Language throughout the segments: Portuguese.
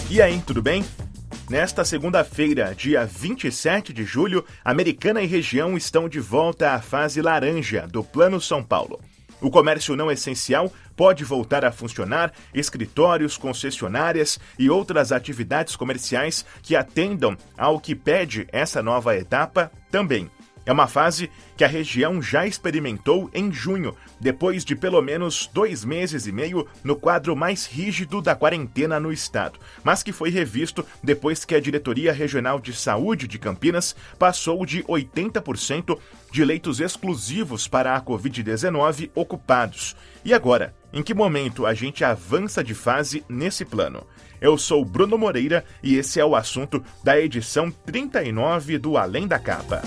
E aí, tudo bem? Nesta segunda-feira, dia 27 de julho, Americana e região estão de volta à fase laranja do Plano São Paulo. O comércio não essencial pode voltar a funcionar, escritórios, concessionárias e outras atividades comerciais que atendam ao que pede essa nova etapa também. É uma fase que a região já experimentou em junho, depois de pelo menos 2 meses e meio no quadro mais rígido da quarentena no estado, mas que foi revisto depois que a Diretoria Regional de Saúde de Campinas passou de 80% de leitos exclusivos para a Covid-19 ocupados. E agora, em que momento a gente avança de fase nesse plano? Eu sou Bruno Moreira e esse é o assunto da edição 39 do Além da Capa.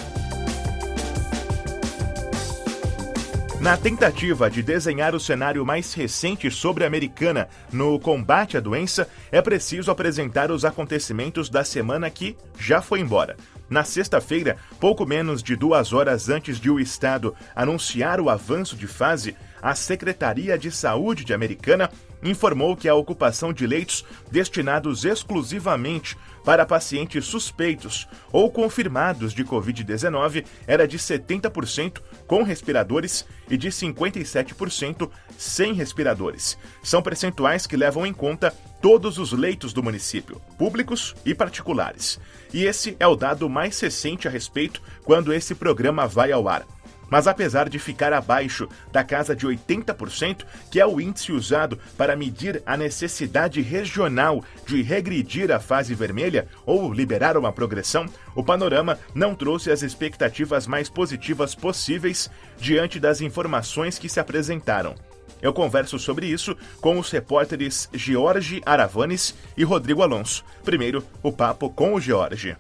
Na tentativa de desenhar o cenário mais recente sobre a Americana no combate à doença, é preciso apresentar os acontecimentos da semana que já foi embora. Na sexta-feira, pouco menos de 2 horas antes de o Estado anunciar o avanço de fase, a Secretaria de Saúde de Americana informou que a ocupação de leitos destinados exclusivamente para pacientes suspeitos ou confirmados de Covid-19 era de 70% com respiradores e de 57% sem respiradores. São percentuais que levam em conta todos os leitos do município, públicos e particulares. E esse é o dado mais recente a respeito quando esse programa vai ao ar. Mas apesar de ficar abaixo da casa de 80%, que é o índice usado para medir a necessidade regional de regredir a fase vermelha ou liberar uma progressão, o panorama não trouxe as expectativas mais positivas possíveis diante das informações que se apresentaram. Eu converso sobre isso com os repórteres George Aravanes e Rodrigo Alonso. Primeiro, o papo com o George.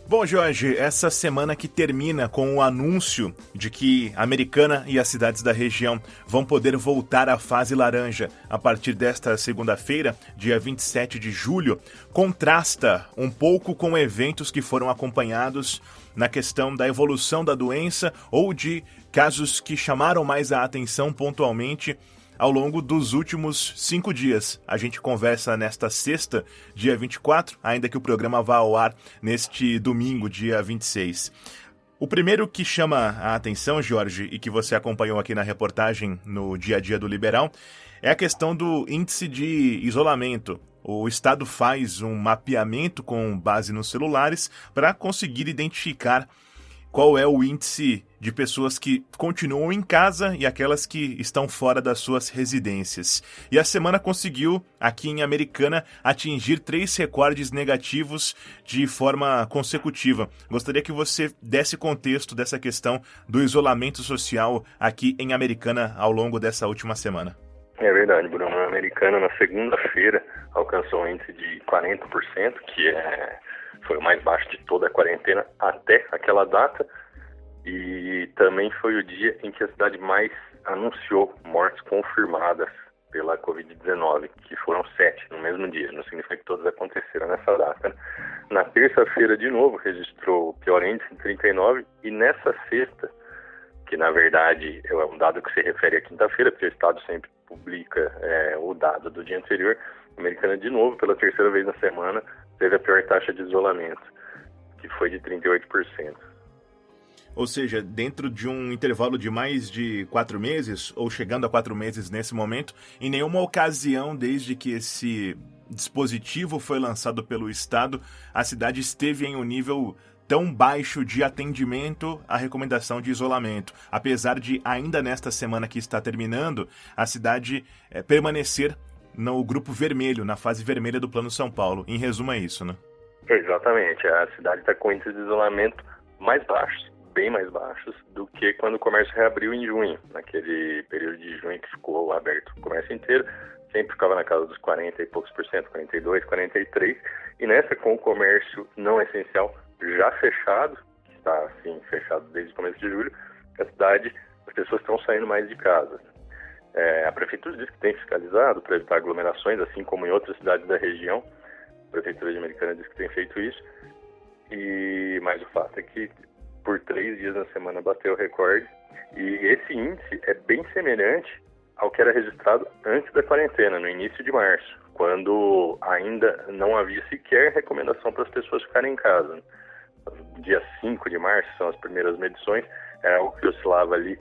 Bom, Jorge, essa semana que termina com o anúncio de que a Americana e as cidades da região vão poder voltar à fase laranja a partir desta segunda-feira, dia 27 de julho, contrasta um pouco com eventos que foram acompanhados na questão da evolução da doença ou de casos que chamaram mais a atenção pontualmente ao longo dos últimos 5 dias. A gente conversa nesta sexta, dia 24, ainda que o programa vá ao ar neste domingo, dia 26. O primeiro que chama a atenção, Jorge, e que você acompanhou aqui na reportagem no Dia a Dia do Liberal, é a questão do índice de isolamento. O Estado faz um mapeamento com base nos celulares para conseguir identificar qual é o índice de pessoas que continuam em casa e aquelas que estão fora das suas residências. E a semana conseguiu, aqui em Americana, atingir 3 recordes negativos de forma consecutiva. Gostaria que você desse contexto dessa questão do isolamento social aqui em Americana ao longo dessa última semana. É verdade, Bruno. A Americana, na segunda-feira, alcançou um índice de 40%, que foi o mais baixo de toda a quarentena até aquela data, e também foi o dia em que a cidade mais anunciou mortes confirmadas pela Covid-19, que foram 7 no mesmo dia, não significa que todas aconteceram nessa data. Na terça-feira, de novo, registrou o pior índice, 39, e nessa sexta, que na verdade é um dado que se refere à quinta-feira, porque o Estado sempre publica o dado do dia anterior, a Americana, de novo, pela terceira vez na semana, teve a pior taxa de isolamento, que foi de 38%. Ou seja, dentro de um intervalo de mais de 4 meses, ou chegando a 4 meses nesse momento, em nenhuma ocasião, desde que esse dispositivo foi lançado pelo Estado, a cidade esteve em um nível tão baixo de atendimento à recomendação de isolamento. Apesar de, ainda nesta semana que está terminando, a cidade permanecer no grupo vermelho, na fase vermelha do Plano São Paulo. Em resumo, é isso, né? Exatamente. A cidade está com índices de isolamento mais baixos, bem mais baixos do que quando o comércio reabriu em junho. Naquele período de junho que ficou aberto o comércio inteiro, sempre ficava na casa dos 40 e poucos por cento, 42, 43. E nessa, com o comércio não essencial já fechado, que está assim fechado desde o começo de julho, a cidade, as pessoas estão saindo mais de casa. A prefeitura diz que tem fiscalizado para evitar aglomerações, assim como em outras cidades da região. A prefeitura de Americana diz que tem feito isso. Mas o fato é que por 3 dias na semana bateu o recorde. E esse índice é bem semelhante ao que era registrado antes da quarentena, no início de março, quando ainda não havia sequer recomendação para as pessoas ficarem em casa. Dia 5 de março são as primeiras medições, é algo que oscilava ali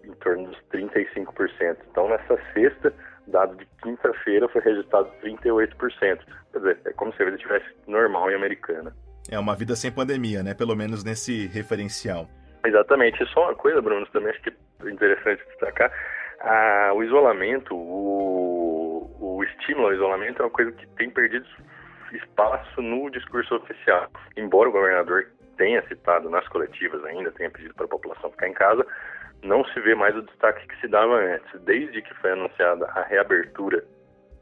em torno dos 35%. Então, nessa sexta, dado de quinta-feira, foi registrado 38%. Quer dizer, é como se a vida estivesse normal em Americana. É uma vida sem pandemia, né? Pelo menos nesse referencial. Exatamente. E só uma coisa, Bruno, também acho que é interessante destacar. O isolamento, o estímulo ao isolamento é uma coisa que tem perdido espaço no discurso oficial. Embora o governador tenha citado nas coletivas ainda, tenha pedido para a população ficar em casa, não se vê mais o destaque que se dava antes. Desde que foi anunciada a reabertura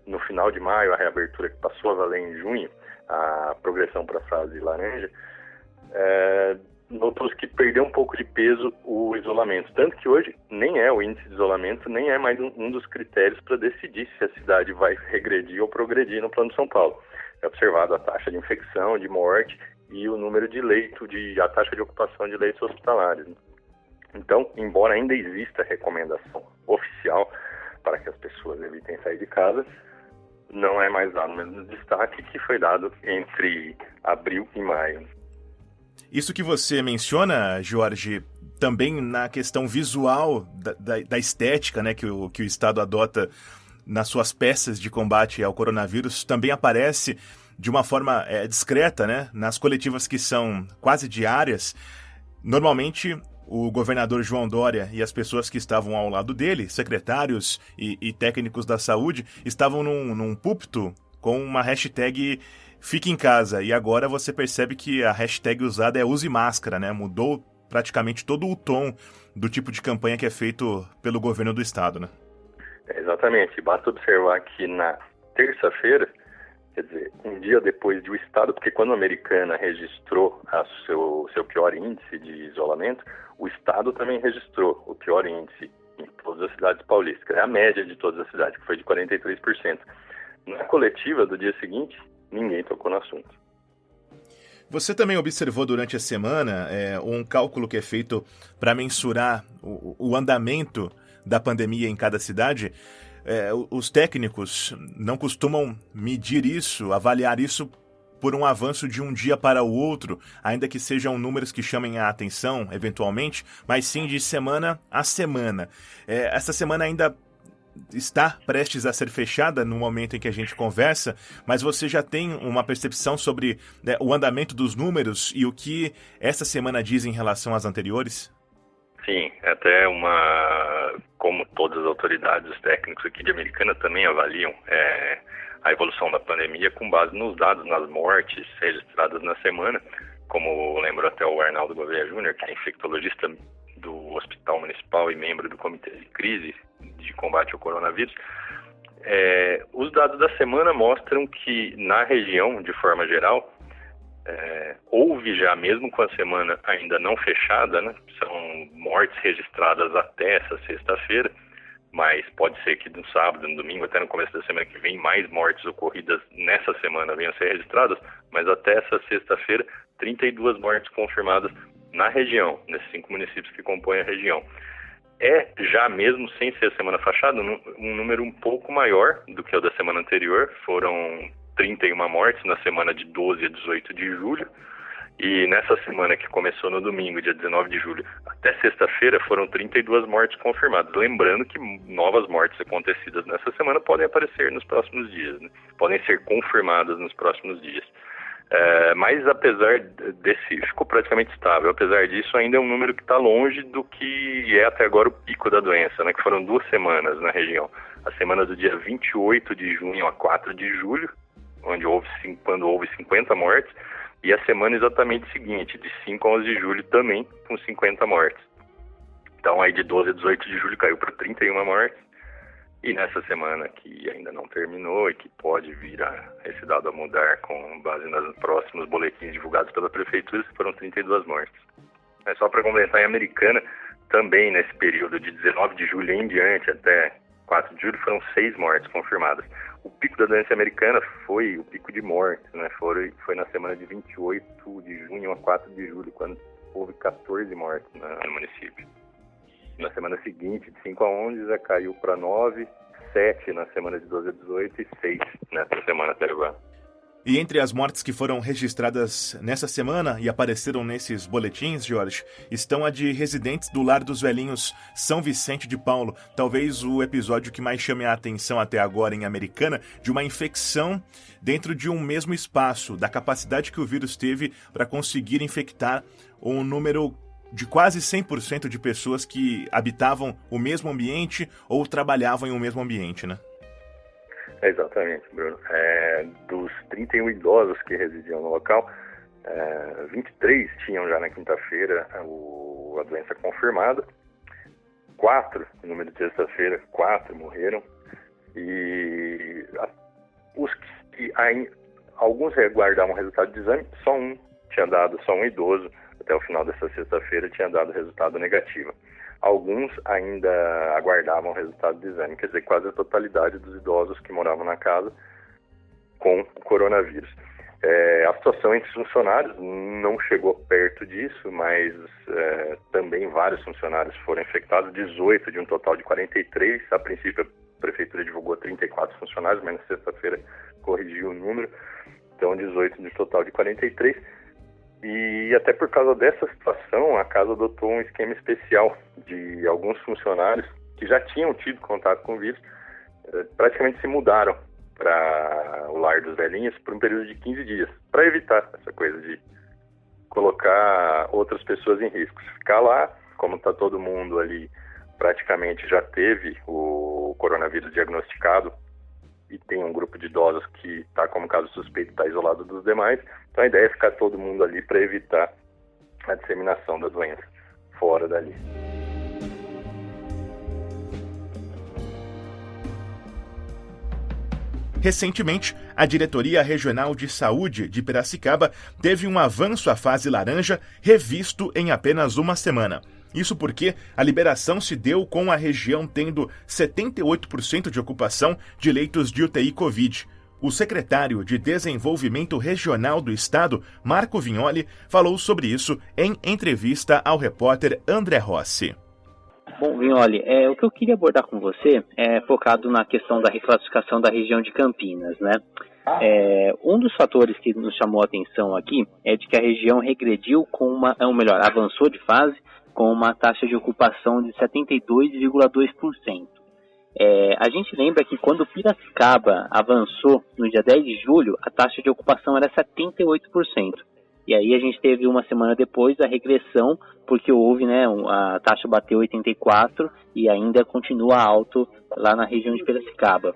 no final de maio, a reabertura que passou a valer em junho, a progressão para a fase laranja, notou-se que perdeu um pouco de peso o isolamento. Tanto que hoje nem é o índice de isolamento, nem é mais um dos critérios para decidir se a cidade vai regredir ou progredir no Plano de São Paulo. É observado a taxa de infecção, de morte e o número de leitos, a taxa de ocupação de leitos hospitalares. Então, embora ainda exista recomendação oficial para que as pessoas evitem sair de casa, não é mais dado o mesmo destaque que foi dado entre abril e maio. Isso que você menciona, Jorge, também na questão visual da estética, né, que o Estado adota nas suas peças de combate ao coronavírus, também aparece de uma forma discreta, né, nas coletivas que são quase diárias. Normalmente, o governador João Dória e as pessoas que estavam ao lado dele, secretários e técnicos da saúde, estavam num púlpito com uma hashtag Fique em Casa. E agora você percebe que a hashtag usada é Use Máscara, né? Mudou praticamente todo o tom do tipo de campanha que é feito pelo governo do estado, né? Exatamente. Basta observar que na terça-feira, quer dizer, um dia depois do estado, porque quando a Americana registrou seu pior índice de isolamento, o estado também registrou o pior índice em todas as cidades paulistas, que é a média de todas as cidades, que foi de 43%. Na coletiva do dia seguinte, ninguém tocou no assunto. Você também observou durante a semana um cálculo que é feito para mensurar o andamento da pandemia em cada cidade? Os técnicos não costumam medir isso, avaliar isso por um avanço de um dia para o outro, ainda que sejam números que chamem a atenção, eventualmente, mas sim de semana a semana. Essa semana ainda está prestes a ser fechada no momento em que a gente conversa, mas você já tem uma percepção sobre o andamento dos números e o que essa semana diz em relação às anteriores? Sim, até como todas as autoridades, os técnicos aqui de Americana também avaliam a evolução da pandemia com base nos dados, nas mortes registradas na semana, como lembro até o Arnaldo Gouveia Júnior, que é infectologista do Hospital Municipal e membro do Comitê de Crise de Combate ao Coronavírus. Os dados da semana mostram que na região, de forma geral, houve já, mesmo com a semana ainda não fechada, né, são mortes registradas até essa sexta-feira, mas pode ser que no sábado, no domingo, até no começo da semana que vem, mais mortes ocorridas nessa semana venham a ser registradas, mas até essa sexta-feira, 32 mortes confirmadas na região, nesses 5 municípios que compõem a região. Já mesmo sem ser a semana fechada, um número um pouco maior do que o da semana anterior, foram 31 mortes na semana de 12 a 18 de julho, e nessa semana que começou no domingo, dia 19 de julho, até sexta-feira foram 32 mortes confirmadas. Lembrando que novas mortes acontecidas nessa semana podem aparecer nos próximos dias, né? Podem ser confirmadas nos próximos dias. Mas apesar ficou praticamente estável. Apesar disso, ainda é um número que está longe do que é até agora o pico da doença, né? Que foram 2 semanas na região. A semana do dia 28 de junho a 4 de julho, quando houve 50 mortes, e a semana exatamente seguinte, de 5 a 11 de julho, também com 50 mortes. Então, aí de 12 a 18 de julho caiu para 31 mortes. E nessa semana que ainda não terminou e que pode vir esse dado a mudar com base nos próximos boletins divulgados pela Prefeitura, foram 32 mortes. Só para complementar, em Americana, também nesse período de 19 de julho em diante até 4 de julho, foram 6 mortes confirmadas. O pico da doença americana foi o pico de mortes, né? Foi na semana de 28 de junho a 4 de julho, quando houve 14 mortes no município. Na semana seguinte, de 5 a 11, já caiu para 9, 7 na semana de 12 a 18 e 6 nessa semana até agora. E entre as mortes que foram registradas nessa semana e apareceram nesses boletins, Jorge, estão a de residentes do Lar dos Velhinhos São Vicente de Paulo. Talvez o episódio que mais chame a atenção até agora em Americana, de uma infecção dentro de um mesmo espaço, da capacidade que o vírus teve para conseguir infectar um número de quase 100% de pessoas que habitavam o mesmo ambiente ou trabalhavam em um mesmo ambiente, né? Exatamente, Bruno. Dos 31 idosos que residiam no local, 23 tinham já na quinta-feira a doença confirmada, 4, no número de sexta-feira, 4 morreram, e alguns aguardavam resultado de exame, só um idoso, até o final dessa sexta-feira, tinha dado resultado negativo. Alguns ainda aguardavam o resultado do exame, quer dizer, quase a totalidade dos idosos que moravam na casa com o coronavírus. A situação entre os funcionários não chegou perto disso, mas também vários funcionários foram infectados, 18 de um total de 43. A princípio, a prefeitura divulgou 34 funcionários, mas na sexta-feira corrigiu o número, então 18 de um total de 43. E até por causa dessa situação, a casa adotou um esquema especial de alguns funcionários que já tinham tido contato com o vírus, praticamente se mudaram para o Lar dos Velhinhos por um período de 15 dias, para evitar essa coisa de colocar outras pessoas em risco. Ficar lá, como está todo mundo ali, praticamente já teve o coronavírus diagnosticado, e tem um grupo de idosos que está como caso suspeito, está isolado dos demais. Então a ideia é ficar todo mundo ali para evitar a disseminação da doença fora dali. Recentemente, a Diretoria Regional de Saúde de Piracicaba teve um avanço à fase laranja revisto em apenas uma semana. Isso porque a liberação se deu com a região tendo 78% de ocupação de leitos de UTI Covid. O secretário de Desenvolvimento Regional do Estado, Marco Vignoli, falou sobre isso em entrevista ao repórter André Rossi. Bom, Vignoli, o que eu queria abordar com você é focado na questão da reclassificação da região de Campinas, né? Um dos fatores que nos chamou a atenção aqui é de que a região regrediu avançou de fase com uma taxa de ocupação de 72,2%. A gente lembra que quando Piracicaba avançou no dia 10 de julho, a taxa de ocupação era 78%. E aí a gente teve uma semana depois a regressão, porque houve, a taxa bateu 84% e ainda continua alto lá na região de Piracicaba.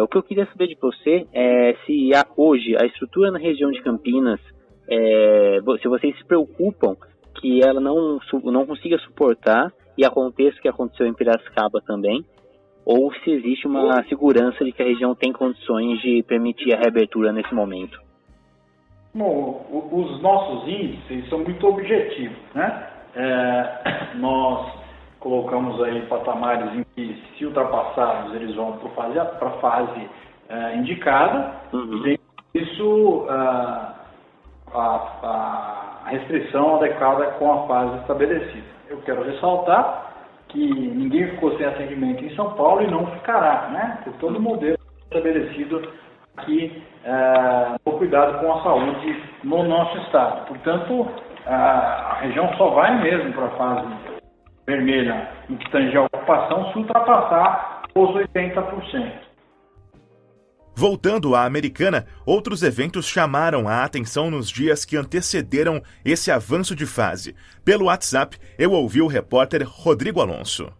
O que eu queria saber de você é se hoje a estrutura na região de Campinas, se vocês se preocupam que ela não consiga suportar e aconteça o que aconteceu em Piracicaba também, ou se existe uma segurança de que a região tem condições de permitir a reabertura nesse momento. Bom, os nossos índices são muito objetivos, né? Nós colocamos aí patamares em que, se ultrapassados, eles vão para a fase indicada, e isso a restrição adequada com a fase estabelecida. Eu quero ressaltar que ninguém ficou sem atendimento em São Paulo e não ficará, né? Por todo o modelo estabelecido aqui no cuidado com a saúde no nosso estado. Portanto, a região só vai mesmo para a fase vermelha no que tange a ocupação se ultrapassar os 80%. Voltando à Americana, outros eventos chamaram a atenção nos dias que antecederam esse avanço de fase. Pelo WhatsApp, eu ouvi o repórter Rodrigo Alonso.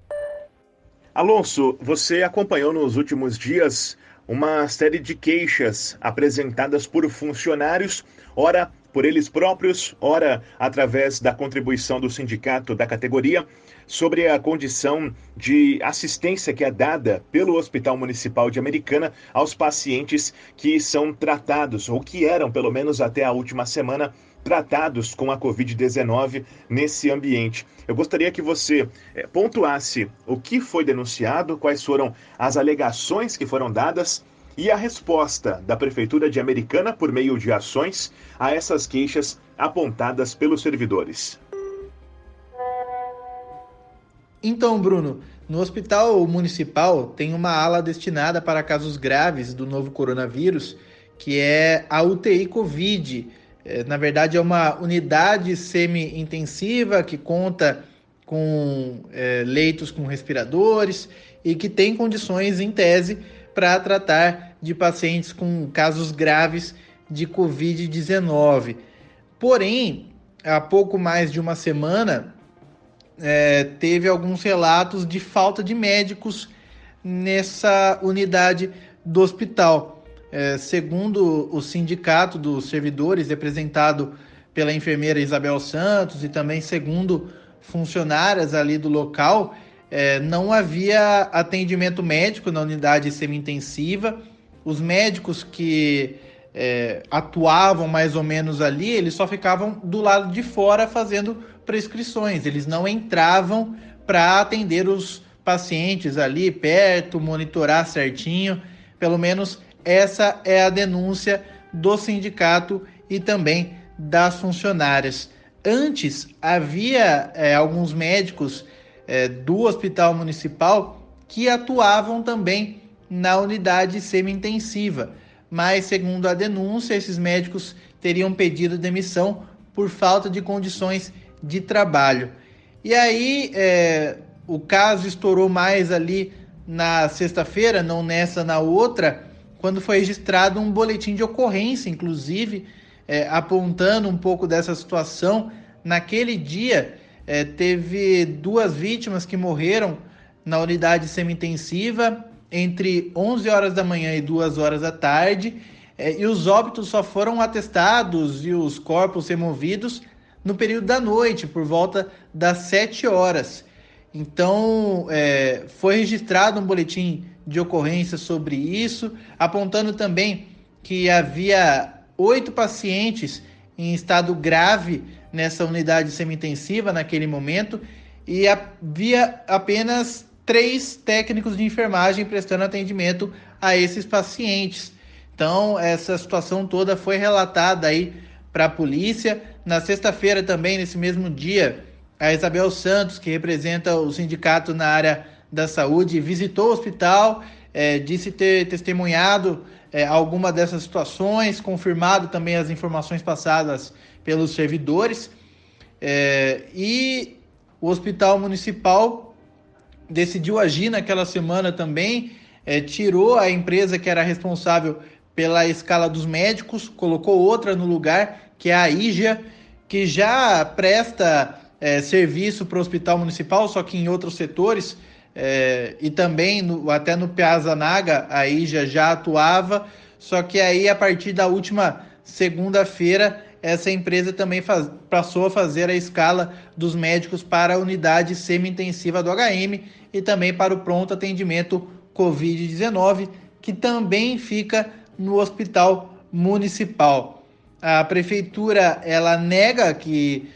Alonso, você acompanhou nos últimos dias uma série de queixas apresentadas por funcionários, ora por eles próprios, ora através da contribuição do sindicato da categoria, sobre a condição de assistência que é dada pelo Hospital Municipal de Americana aos pacientes que são tratados, ou que eram, pelo menos até a última semana, tratados com a Covid-19 nesse ambiente. Eu gostaria que você pontuasse o que foi denunciado, quais foram as alegações que foram dadas e a resposta da Prefeitura de Americana por meio de ações a essas queixas apontadas pelos servidores. Então, Bruno, no Hospital Municipal tem uma ala destinada para casos graves do novo coronavírus, que é a UTI Covid. Na verdade, é uma unidade semi-intensiva que conta com leitos com respiradores e que tem condições, em tese, para tratar de pacientes com casos graves de Covid-19. Porém, há pouco mais de uma semana, teve alguns relatos de falta de médicos nessa unidade do hospital. Segundo o sindicato dos servidores, representado pela enfermeira Isabel Santos, e também segundo funcionárias ali do local, não havia atendimento médico na unidade semi-intensiva. Os médicos que atuavam mais ou menos ali, eles só ficavam do lado de fora fazendo prescrições, eles não entravam para atender os pacientes ali perto, monitorar certinho. Pelo menos essa é a denúncia do sindicato e também das funcionárias. Antes, havia alguns médicos do Hospital Municipal que atuavam também na unidade semi-intensiva, mas, segundo a denúncia, esses médicos teriam pedido demissão por falta de condições de trabalho. E aí, o caso estourou mais ali na sexta-feira, não nessa, na outra, quando foi registrado um boletim de ocorrência, inclusive, apontando um pouco dessa situação. Naquele dia, teve 2 vítimas que morreram na unidade semi-intensiva entre 11 horas da manhã e 2 horas da tarde, e os óbitos só foram atestados e os corpos removidos no período da noite, por volta das 7 horas. Então, foi registrado um boletim de ocorrência sobre isso, apontando também que havia 8 pacientes em estado grave nessa unidade semi-intensiva naquele momento, e havia apenas 3 técnicos de enfermagem prestando atendimento a esses pacientes. Então, essa situação toda foi relatada aí para a polícia. Na sexta-feira também, nesse mesmo dia, a Isabel Santos, que representa o sindicato na área da saúde, visitou o hospital, disse ter testemunhado alguma dessas situações, confirmado também as informações passadas pelos servidores, e o Hospital Municipal decidiu agir naquela semana também, tirou a empresa que era responsável pela escala dos médicos, colocou outra no lugar, que é a IJA, que já presta serviço para o Hospital Municipal, só que em outros setores, e também até no Piazza Naga a IJA já atuava, só que aí a partir da última segunda-feira essa empresa também passou a fazer a escala dos médicos para a unidade semi-intensiva do HM e também para o pronto atendimento Covid-19, que também fica no Hospital Municipal. A prefeitura ela nega que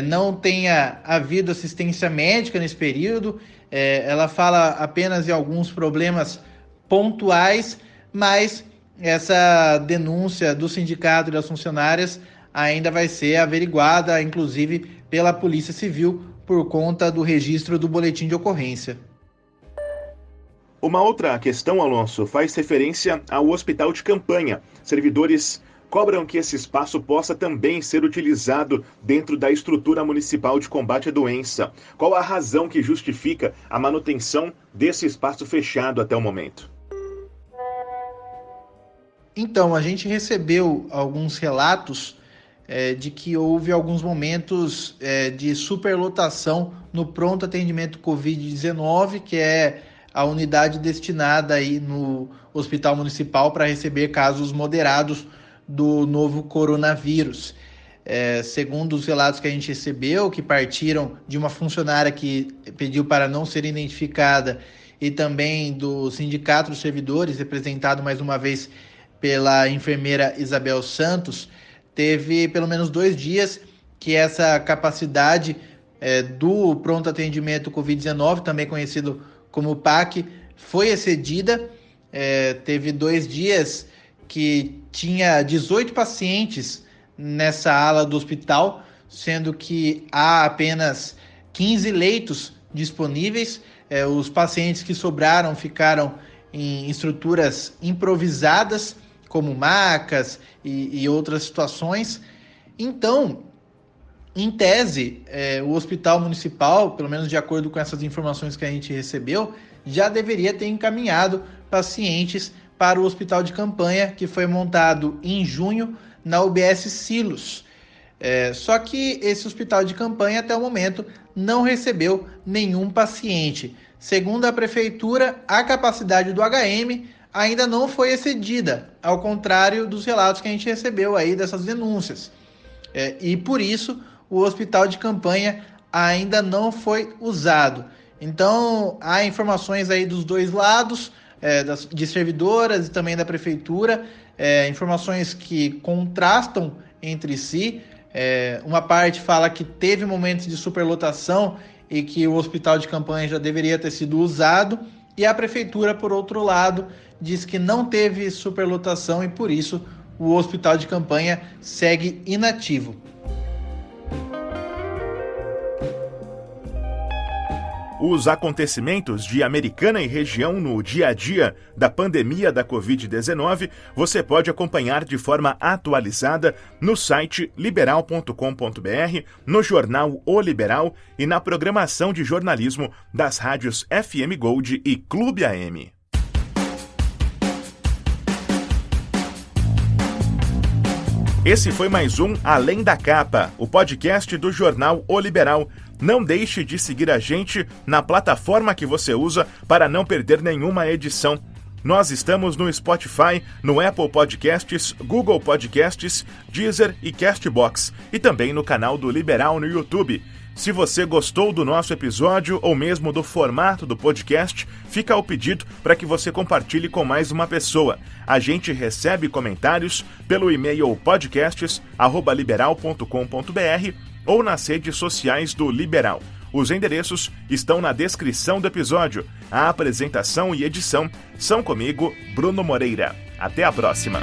não tenha havido assistência médica nesse período, ela fala apenas em alguns problemas pontuais, mas essa denúncia do sindicato e das funcionárias ainda vai ser averiguada, inclusive pela Polícia Civil, por conta do registro do boletim de ocorrência. Uma outra questão, Alonso, faz referência ao hospital de campanha. Servidores cobram que esse espaço possa também ser utilizado dentro da estrutura municipal de combate à doença. Qual a razão que justifica a manutenção desse espaço fechado até o momento? Então, a gente recebeu alguns relatos de que houve alguns momentos de superlotação no pronto atendimento Covid-19, que é a unidade destinada aí no Hospital Municipal para receber casos moderados do novo coronavírus. Segundo os relatos que a gente recebeu, que partiram de uma funcionária que pediu para não ser identificada e também do Sindicato dos Servidores, representado mais uma vez pela enfermeira Isabel Santos, teve pelo menos 2 dias que essa capacidade do pronto atendimento Covid-19, também conhecido como PAC, foi excedida. Teve 2 dias que tinha 18 pacientes nessa ala do hospital, sendo que há apenas 15 leitos disponíveis. Os pacientes que sobraram ficaram em estruturas improvisadas, como macas e outras situações. Então, em tese, o hospital municipal, pelo menos de acordo com essas informações que a gente recebeu, já deveria ter encaminhado pacientes para o hospital de campanha, que foi montado em junho na UBS Silos. Só que esse hospital de campanha, até o momento, não recebeu nenhum paciente. Segundo a prefeitura, a capacidade do HM ainda não foi excedida, ao contrário dos relatos que a gente recebeu aí dessas denúncias. E por isso, o hospital de campanha ainda não foi usado. Então, há informações aí dos dois lados, de servidoras e também da prefeitura, informações que contrastam entre si. Uma parte fala que teve momentos de superlotação e que o hospital de campanha já deveria ter sido usado, e a prefeitura, por outro lado, diz que não teve superlotação e por isso o hospital de campanha segue inativo. Os acontecimentos de Americana e região no dia a dia da pandemia da Covid-19 você pode acompanhar de forma atualizada no site liberal.com.br, no jornal O Liberal e na programação de jornalismo das rádios FM Gold e Clube AM. Esse foi mais um Além da Capa, o podcast do jornal O Liberal. Não deixe de seguir a gente na plataforma que você usa para não perder nenhuma edição. Nós estamos no Spotify, no Apple Podcasts, Google Podcasts, Deezer e Castbox, e também no canal do Liberal no YouTube. Se você gostou do nosso episódio ou mesmo do formato do podcast, fica o pedido para que você compartilhe com mais uma pessoa. A gente recebe comentários pelo e-mail podcasts@liberal.com.br ou nas redes sociais do Liberal. Os endereços estão na descrição do episódio. A apresentação e edição são comigo, Bruno Moreira. Até a próxima!